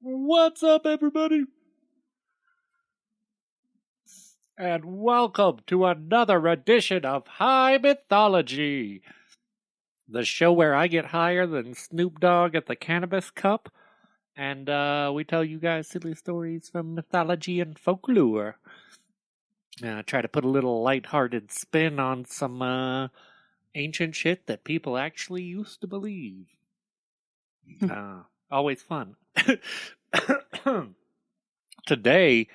What's up, everybody? And welcome to another edition of High Mythology, the show where I get higher than Snoop Dogg at the Cannabis Cup, and we tell you guys silly stories from mythology and folklore. Try to put a little lighthearted spin on some ancient shit that people actually used to believe. Always fun. Today,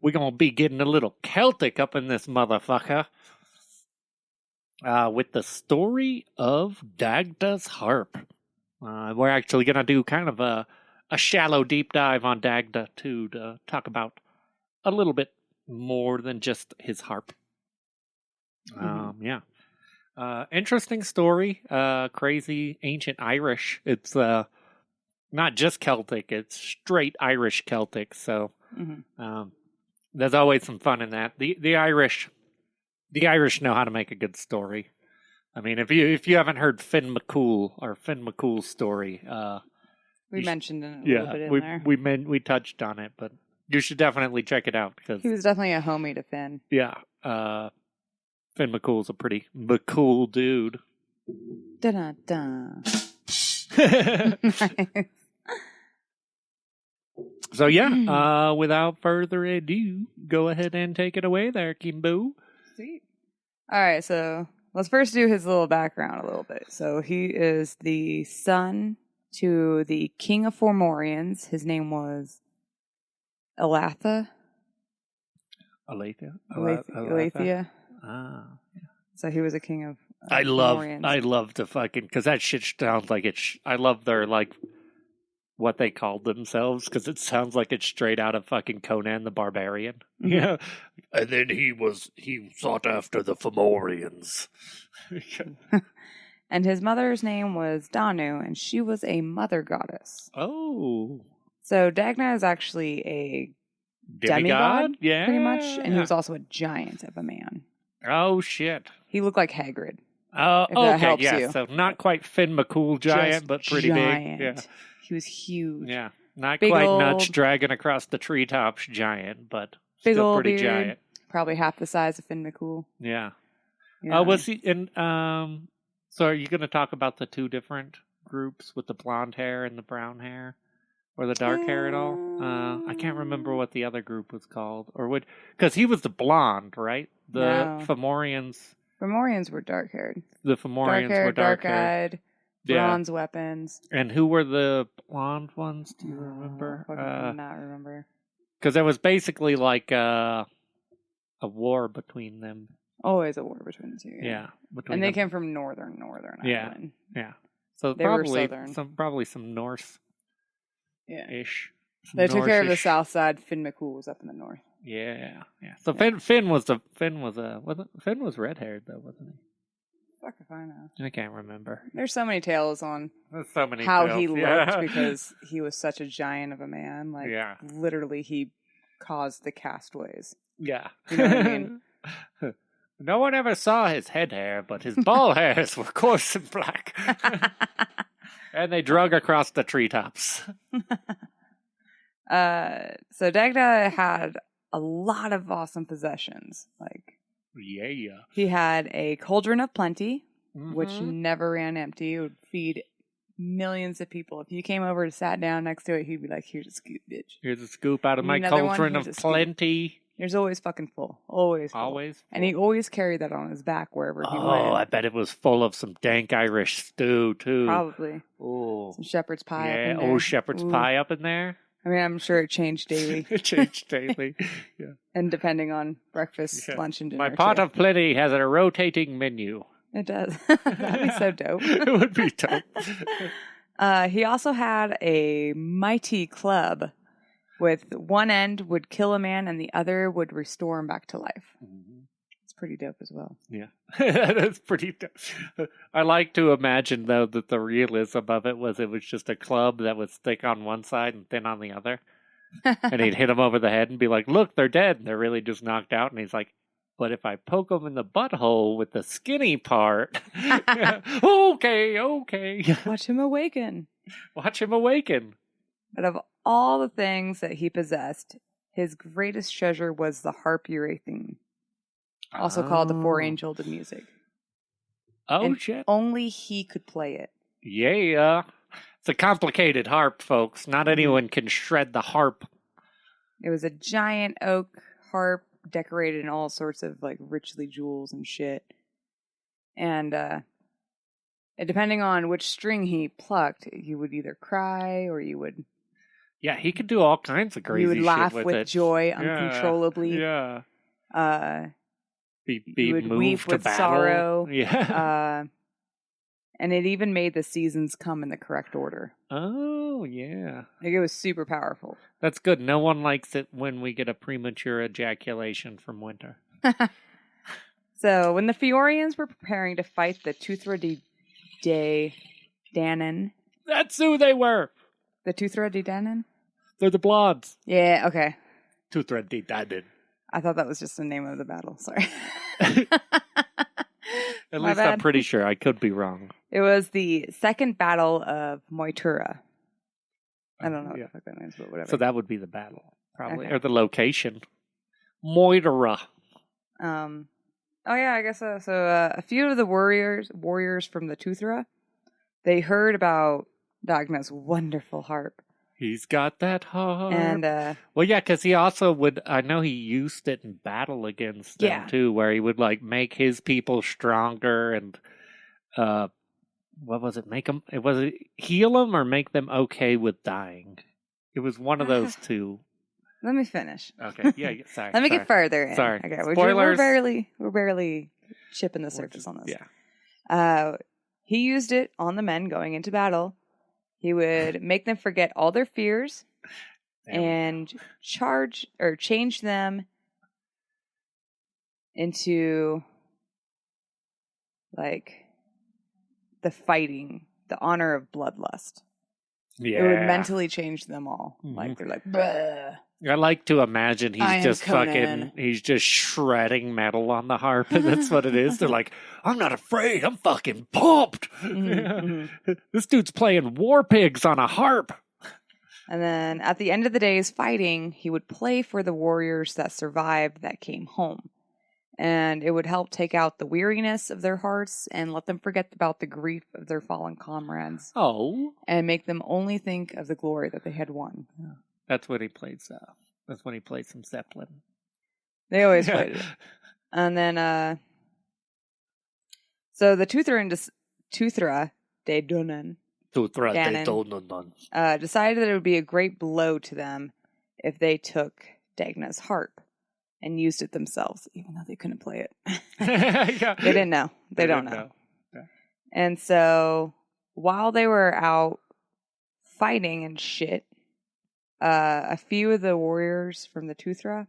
we're going to be getting a little Celtic up in this motherfucker with the story of Dagda's Harp. We're actually going to do kind of a shallow deep dive on Dagda, too, to talk about a little bit more than just his harp. Interesting story. Crazy ancient Irish. It's not just Celtic, it's straight Irish Celtic. So there's always some fun in that. The Irish know how to make a good story. I mean, if you haven't heard Finn McCool's story, we mentioned it a little bit in there. We touched on it, but you should definitely check it out because he was definitely a homie to Finn. Yeah, Finn McCool's a pretty McCool dude. Da-da-da. Nice. So without further ado, go ahead and take it away there, Kimbo. Sweet. All right, so let's first do his little background a little bit. So he is the son to the king of Fomorians. His name was Aletheia. So he was a king of Fomorians. I love to fucking, because that shit sounds like it's, I love their, like, what they called themselves, because it sounds like it's straight out of fucking Conan the Barbarian. Yeah. And then he sought after the Fomorians. And his mother's name was Danu, and she was a mother goddess. Oh. So Dagda is actually a demigod, pretty much, and he was also a giant of a man. Oh, shit. He looked like Hagrid. Oh, okay, yeah, you. So not quite Finn McCool giant, just but pretty giant. big. Yeah. He was huge. Yeah, not big quite old, nuts dragging across the treetops giant, but big still old pretty beard, giant. Probably half the size of Finn McCool. Yeah. Yeah. Was he in? So are you going to talk about the two different groups with the blonde hair and the brown hair, or the dark hair at all? I can't remember what the other group was called, or would because he was the blonde, right? The Fomorians. Fomorians were dark haired. The Fomorians were dark eyed. Bronze weapons. And who were the blonde ones? Do you remember? I cannot remember. Because it was basically like a war between them. Always a war between the two. Yeah. And they came from northern Ireland. Yeah. So they were southern. Probably some Norse. Yeah. Ish. They took care of the south side. Finn McCool was up in the north. Yeah. So Finn was red haired though, wasn't he? Fuck if I know. I can't remember. There's so many tales on how he looked because he was such a giant of a man. Like, literally, he caused the castaways. Yeah. You know what I mean? No one ever saw his head hair, but his ball hairs were coarse and black. And they drug across the treetops. So Dagda had a lot of awesome possessions. Like, he had a cauldron of plenty, which never ran empty. It would feed millions of people. If you came over and sat down next to it, he'd be like, "Here's a scoop, bitch. Here's a scoop out of my cauldron of plenty." There's always fucking full. Always full. Always full. And he always carried that on his back wherever he went. Oh, I bet it was full of some dank Irish stew, too. Probably. Oh. Some shepherd's pie up in there. Oh, shepherd's pie up in there? I mean, I'm sure it changed daily. It changed daily, yeah. And depending on breakfast, lunch, and dinner. My pot of plenty has a rotating menu. It does. That'd be so dope. It would be dope. He also had a mighty club with one end would kill a man and the other would restore him back to life. It's pretty dope as well. Yeah, that's pretty dope. I like to imagine, though, that the realism of it was just a club that was thick on one side and thin on the other. And he'd hit them over the head and be like, "Look, they're dead." And they're really just knocked out. And he's like, "But if I poke them in the butthole with the skinny part." Okay. Watch him awaken. But of all the things that he possessed, his greatest treasure was the harp Eurytheme, also called the four angel of music. Oh, and shit. Only he could play it. Yeah. It's a complicated harp, folks. Not anyone can shred the harp. It was a giant oak harp decorated in all sorts of like richly jewels and shit. And depending on which string he plucked, you would either cry or you would... Yeah, he could do all kinds of crazy shit with it. You would laugh with joy uncontrollably. Yeah. Be moved weep with battle. Sorrow. Yeah. And it even made the seasons come in the correct order. Oh, yeah. Like, it was super powerful. That's good. No one likes it when we get a premature ejaculation from winter. So, when the Fiorians were preparing to fight the Tuthra de Danann... That's who they were! The Tuthra de Danann? They're the blondes. Yeah, okay. Tuthra de Danann. I thought that was just the name of the battle. Sorry. At least I'm pretty sure. I could be wrong. It was the second battle of Moytura. I don't know what the fuck that means, but whatever. So that would be the battle, probably. Okay. Or the location. Moytura. Oh yeah, I guess so. So a few of the warriors from the Tuthra, they heard about Dagda's wonderful harp. He's got that harp. And, well, yeah, because he also would, I know he used it in battle against them, too, where he would, like, make his people stronger and, what was it, heal them or make them okay with dying? It was one of those two. Let me finish. Okay, yeah, sorry. Let me get further in. Sorry. Okay, Spoilers. We're barely chipping the surface on this. Yeah. He used it on the men going into battle. He would make them forget all their fears and change them into like the fighting, the honor of bloodlust. Yeah. It would mentally change them all. Mm-hmm. Like they're like, bleh. I like to imagine he's just shredding metal on the harp, and that's what it is. They're like, I'm not afraid, I'm fucking pumped. Mm-hmm. This dude's playing war pigs on a harp. And then at the end of the day's fighting, he would play for the warriors that survived that came home. And it would help take out the weariness of their hearts and let them forget about the grief of their fallen comrades. Oh. And make them only think of the glory that they had won. Yeah. That's what he plays. That's when he plays some Zeppelin. They always played it. And then, so the Tuthra de Danann decided that it would be a great blow to them if they took Dagda's harp and used it themselves, even though they couldn't play it. Yeah. They didn't know. They don't know. Yeah. And so while they were out fighting and shit, a few of the warriors from the Tuthra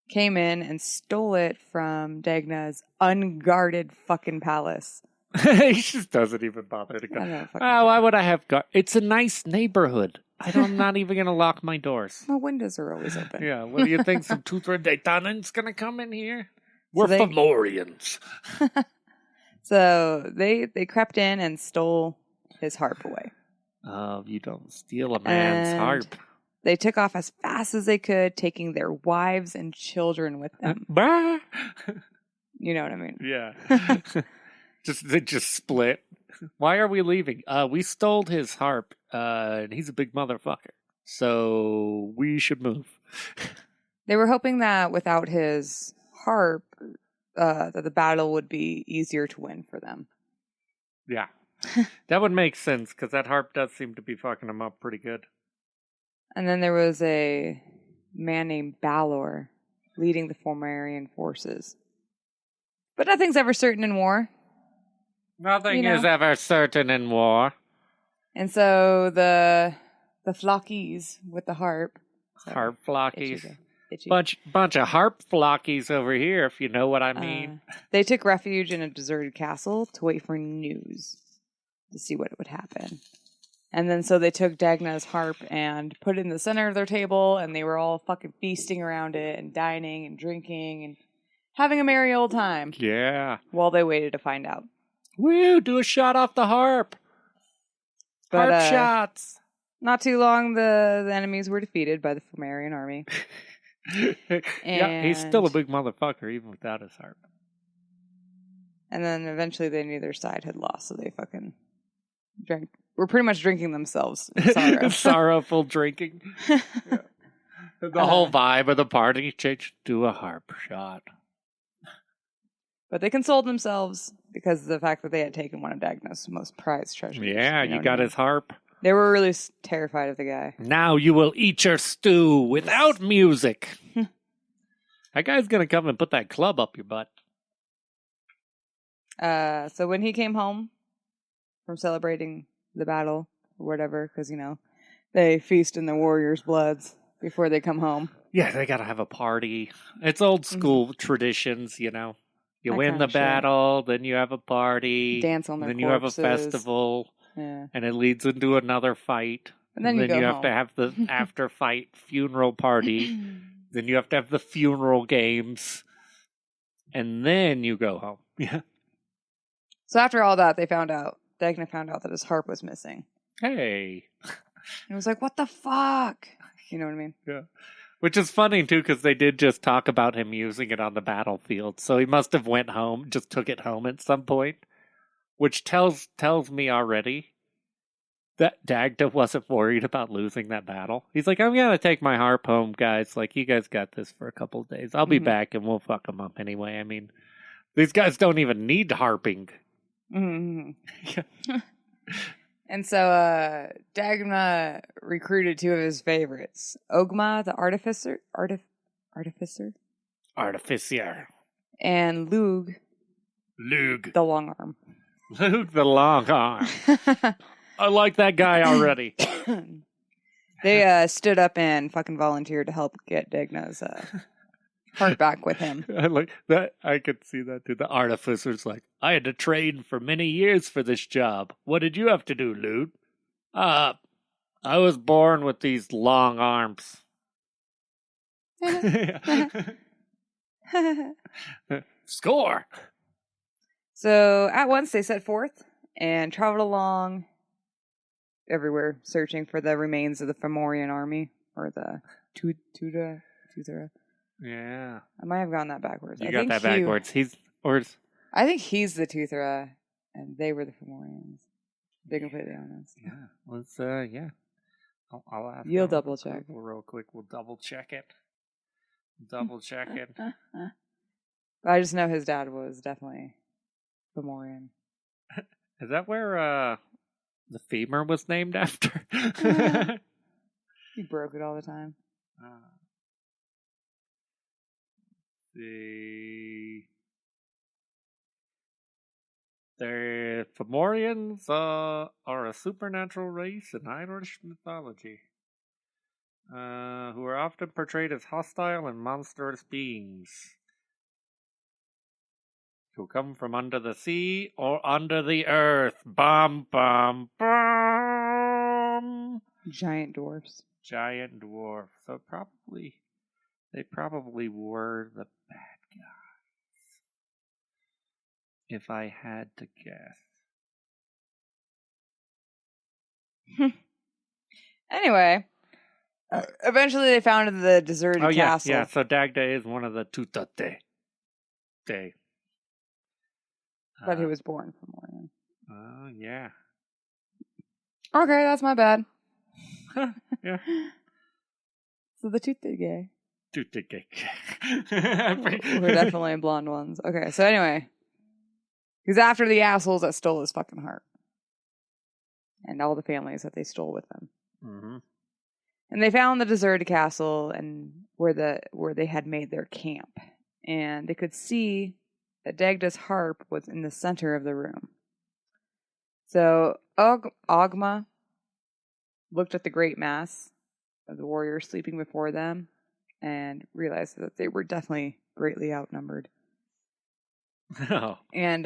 came in and stole it from Dagda's unguarded fucking palace. He just doesn't even bother to go. Why would I have guard? It's a nice neighborhood. I'm not even going to lock my doors. My windows are always open. Yeah, what do you think? Some Tuthra de Danann's going to come in here? We're Fomorians. So they crept in and stole his harp away. Oh, you don't steal a man's harp. They took off as fast as they could, taking their wives and children with them. You know what I mean? Yeah. They just split. Why are we leaving? We stole his harp, and he's a big motherfucker. So we should move. They were hoping that without his harp, that the battle would be easier to win for them. Yeah. That would make sense, because that harp does seem to be fucking him up pretty good. And then there was a man named Balor leading the Fomorian forces. But nothing's ever certain in war. Nothing is ever certain in war. And so the flockies with the harp. Harp flockies. Bunch of harp flockies over here, if you know what I mean. They took refuge in a deserted castle to wait for news to see what would happen. And then so they took Dagda's harp and put it in the center of their table, and they were all fucking feasting around it and dining and drinking and having a merry old time. Yeah. While they waited to find out. Woo, do a shot off the harp. But, Harp shots! Not too long, the enemies were defeated by the Fomorian army. Yeah, he's still a big motherfucker, even without his harp. And then eventually they knew their side had lost, so they fucking drank. Were pretty much drinking themselves in sorrow. Sorrowful drinking. Yeah. The whole vibe of the party changed to a harp shot. But they consoled themselves because of the fact that they had taken one of Dagda's most prized treasures. Yeah, you got his harp. They were really terrified of the guy. Now you will eat your stew without music. That guy's going to come and put that club up your butt. So when he came home from celebrating the battle or whatever, because, they feast in the warriors' bloods before they come home. Yeah, they got to have a party. It's old school traditions, You that win the battle, then you have a party. Dance on the Then corpses. You have a festival. Yeah. And it leads into another fight. And then you go have home. to have the after-fight funeral party. Then you have to have the funeral games. And then you go home. Yeah. So after all that, Dagda found out that his harp was missing. Hey. And it was like, what the fuck? You know what I mean? Yeah. Which is funny, too, because they did just talk about him using it on the battlefield. So he must have went home, just took it home at some point. Which tells me already that Dagda wasn't worried about losing that battle. He's like, I'm going to take my harp home, guys. Like, you guys got this for a couple of days. I'll be back and we'll fuck them up anyway. I mean, these guys don't even need harping. Mm-hmm. Yeah. And so Dagda recruited two of his favorites. Ogma, the artificer. Artificier. And Lug. The long arm. Luke the long arm. I like that guy already. They stood up and fucking volunteered to help get Dagda's harp back with him. I like that. I could see that too. The artificer's like, I had to train for many years for this job. What did you have to do, Luke? I was born with these long arms. Score! So, at once, they set forth and traveled along everywhere, searching for the remains of the Fomorian army, or the Tuthra. Yeah. I might have gotten that backwards. You got that backwards. I think he's the Tuthra, and they were the Fomorians. To be completely honest. Yeah. Let's, yeah. I'll ask. You'll double check. Real quick, we'll double check it. I just know his dad was definitely Fomorian. Is that where the femur was named after? He broke it all the time. The Fomorians are a supernatural race in Irish mythology, who are often portrayed as hostile and monstrous beings who come from under the sea or under the earth. Bum, bum, bum. Giant dwarfs. So they probably were the bad guys, if I had to guess. Anyway, eventually they found the deserted castle. Yeah, so Dagda is one of the Tutate. But he was born Fomorian. Oh, yeah. Okay, that's my bad. Yeah. So the Tutate. We're definitely blonde ones. Okay, so anyway. He's after the assholes that stole his fucking heart. And all the families that they stole with them. Mm-hmm. And they found the deserted castle and where they had made their camp. And they could see that Dagda's harp was in the center of the room. So Ogma looked at the great mass of the warriors sleeping before them and realized that they were definitely greatly outnumbered. Oh. And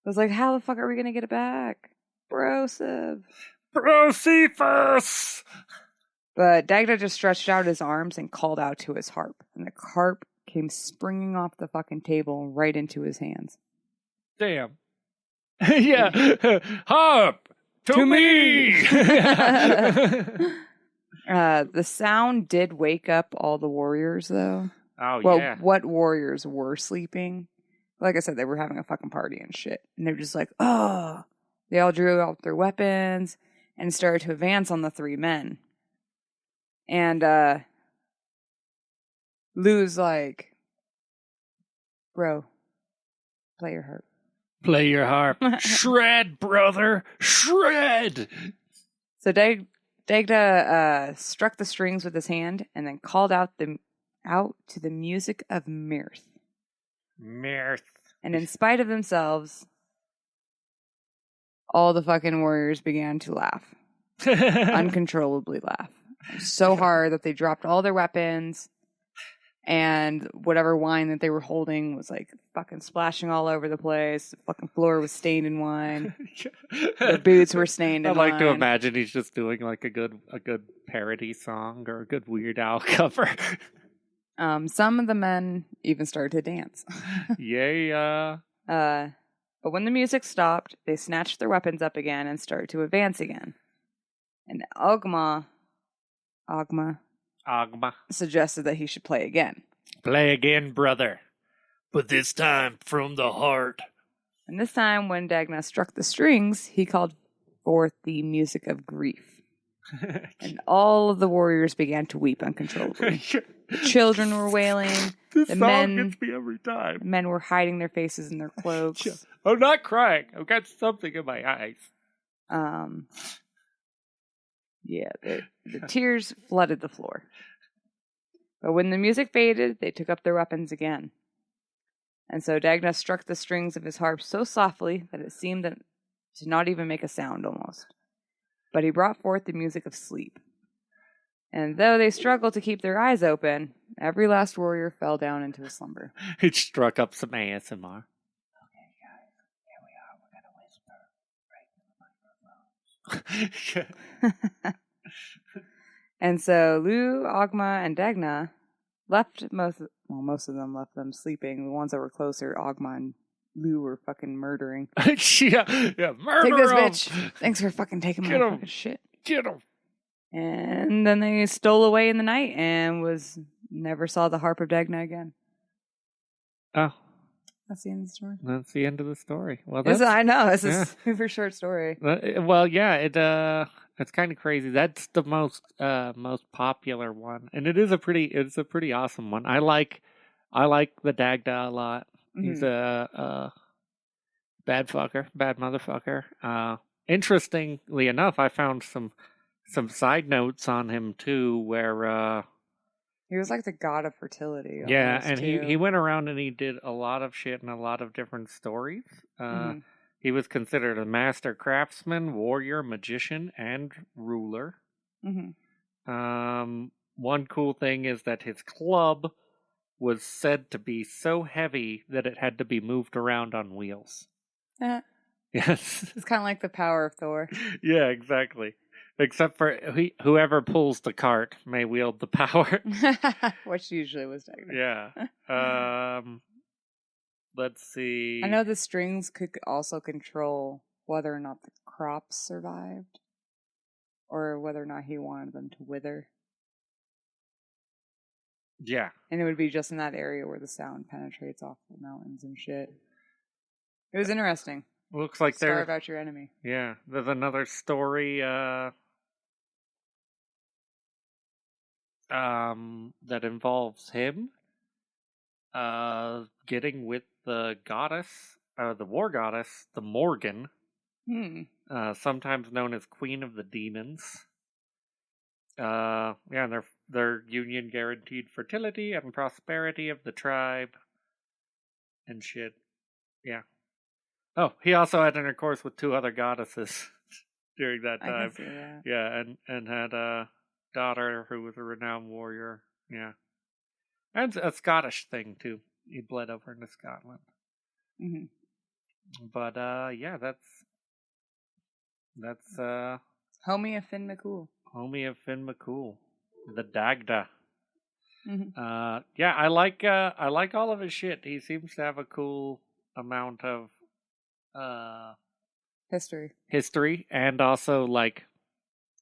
was like, how the fuck are we going to get it back? Broseph. Brocephus! But Dagda just stretched out his arms and called out to his harp. And the harp came springing off the fucking table right into his hands. Damn. Yeah. Harp! To me! The sound did wake up all the warriors, though. Oh, well, yeah. What warriors were sleeping? Like I said, they were having a fucking party and shit. And they were just like, oh. They all drew out their weapons and started to advance on the three men. And Lou's like, bro, play your harp. Play your harp. Shred, brother. Shred! So Dagda struck the strings with his hand and then called out to the music of mirth. Mirth. And in spite of themselves, all the fucking warriors began to laugh. Uncontrollably laugh. So hard that they dropped all their weapons, and whatever wine that they were holding was like fucking splashing all over the place. The fucking floor was stained in wine. Their boots were stained in wine. I like to imagine he's just doing like a good parody song or a good Weird Al cover. Some of the men even started to dance. Yeah. But when the music stopped, they snatched their weapons up again and started to advance again. And Ogma suggested that he should play again. Play again, brother. But this time from the heart. And this time, when Dagda struck the strings, he called forth the music of grief. And all of the warriors began to weep uncontrollably. The children were wailing. This song gets me every time. The men were hiding their faces in their cloaks. I'm not crying. I've got something in my eyes. Yeah, the tears flooded the floor. But when the music faded, they took up their weapons again. And so Dagda struck the strings of his harp so softly that it seemed to not even make a sound almost. But he brought forth the music of sleep. And though they struggled to keep their eyes open, every last warrior fell down into a slumber. It struck up some ASMR. Okay, guys, here we are. We're going to whisper right in the microphones. And so Lou, Ogma, and Dagda left most of them left them sleeping. The ones that were closer, Ogma and Lou were fucking murdering. yeah, murder Take this, him. bitch. Thanks for fucking taking my fucking shit. Get him. And then they stole away in the night and never saw the Harp of Dagda again. Oh. That's the end of the story. That's the end of the story. Well, I know. It's a super short story. Well, yeah, it's kind of crazy. That's the most popular one, and it's a pretty awesome one. I like the Dagda a lot. Mm-hmm. He's a bad motherfucker. Interestingly enough, I found some side notes on him too, where he was like the god of fertility. Yeah, and he went around and he did a lot of shit in a lot of different stories. He was considered a master craftsman, warrior, magician, and ruler. Mm-hmm. One cool thing is that his club was said to be so heavy that it had to be moved around on wheels. Yes. It's kind of like the power of Thor. Yeah, exactly. Except for whoever pulls the cart may wield the power. Which usually was Dagda. Yeah. Let's see. I know the strings could also control whether or not the crops survived. Or whether or not he wanted them to wither. Yeah. And it would be just in that area where the sound penetrates off the mountains and shit. It was interesting. Looks like Starve out your enemy. Yeah. There's another story that involves him getting with the goddess, the war goddess, the Morgan, sometimes known as Queen of the Demons. Yeah, and their union guaranteed fertility and prosperity of the tribe and shit. Yeah. Oh, he also had intercourse with two other goddesses during that time. I can see that. Yeah, and had a daughter who was a renowned warrior. Yeah. And a Scottish thing, too. He bled over into Scotland. Mm-hmm. But, yeah, that's Homie of Finn McCool. Homie of Finn McCool. The Dagda. Mm-hmm. Yeah, I like all of his shit. He seems to have a cool amount of History, and also like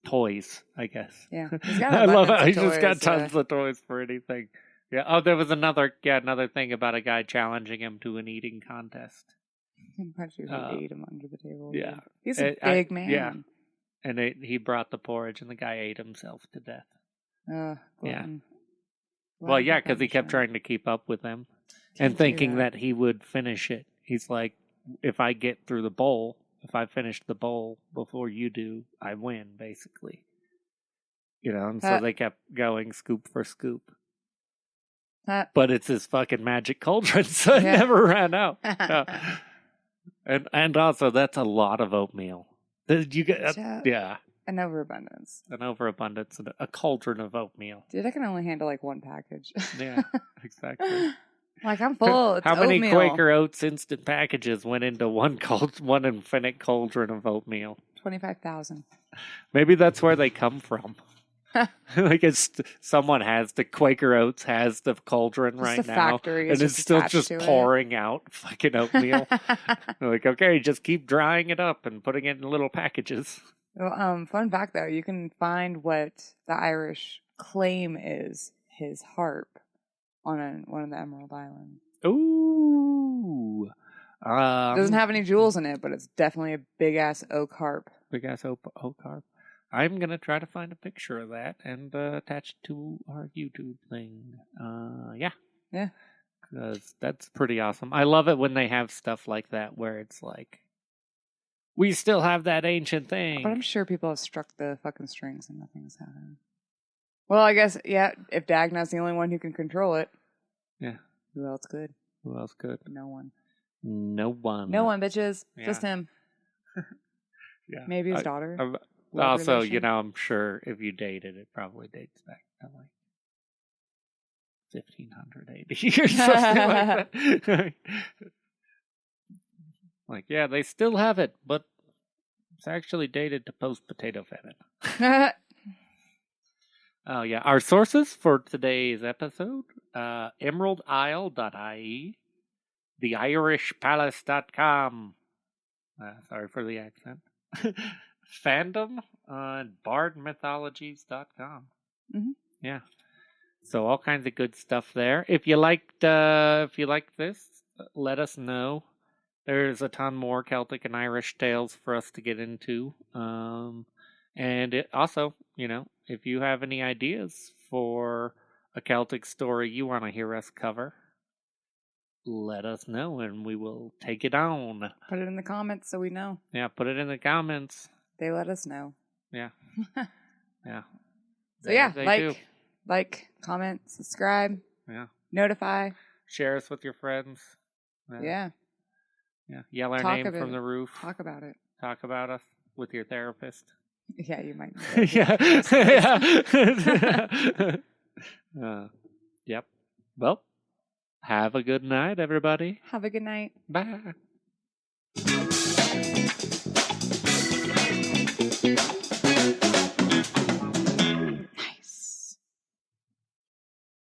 toys, I guess. Yeah, I love it. He's just got tons of toys for anything. Yeah. Oh, there was another thing about a guy challenging him to an eating contest. I'm pretty sure he ate him under the table. Yeah, he's a big man. Yeah, and he brought the porridge, and the guy ate himself to death. Yeah. Well, yeah, because he kept trying to keep up with him, and thinking that he would finish it. He's like, if I get through the bowl, if I finish the bowl before you do, I win, basically. And so they kept going scoop for scoop. But it's his fucking magic cauldron, so it never ran out. And also, that's a lot of oatmeal. You get, an overabundance. A cauldron of oatmeal. Dude, I can only handle like one package. Yeah, exactly. Like, I'm full. It's How many oatmeal. Quaker Oats instant packages went into one infinite cauldron of oatmeal? 25,000. Maybe that's where they come from. Like someone has the Quaker Oats has the cauldron just right the now, factory and it's still just pouring out fucking oatmeal. Like, okay, just keep drying it up and putting it in little packages. Well, fun fact though, you can find what the Irish claim is his harp on one of the Emerald Islands. Ooh. It doesn't have any jewels in it, but it's definitely a big ass oak harp. Big ass oak harp. I'm going to try to find a picture of that and attach it to our YouTube thing. Yeah. Because that's pretty awesome. I love it when they have stuff like that where it's like, we still have that ancient thing. But I'm sure people have struck the fucking strings and nothing's happened. Well, I guess, if Dagda's the only one who can control it. Yeah. Who else could? No one. No one. No one, bitches. Yeah. Just him. Yeah. Maybe his daughter. Also, I'm sure if you dated, it probably dates back to like 1500 AD or something like that. Like, yeah, they still have it, but it's actually dated to post-potato famine. Oh, yeah. Our sources for today's episode, emeraldisle.ie, theirishpalace.com. Sorry for the accent. Fandom on bardmythologies.com. Mm-hmm. Yeah. So all kinds of good stuff there. If you liked this, let us know. There's a ton more Celtic and Irish tales for us to get into. And it also, if you have any ideas for a Celtic story you want to hear us cover, let us know and we will take it on. Put it in the comments so we know. Yeah, put it in the comments. They let us know. Yeah. Yeah. So like, comment, subscribe. Yeah. Notify. Share us with your friends. Yeah. Yeah. Yell our name from the roof. Talk about it. Talk about us with your therapist. Yeah, you might. Yeah. Yep. Well, have a good night, everybody. Have a good night. Bye.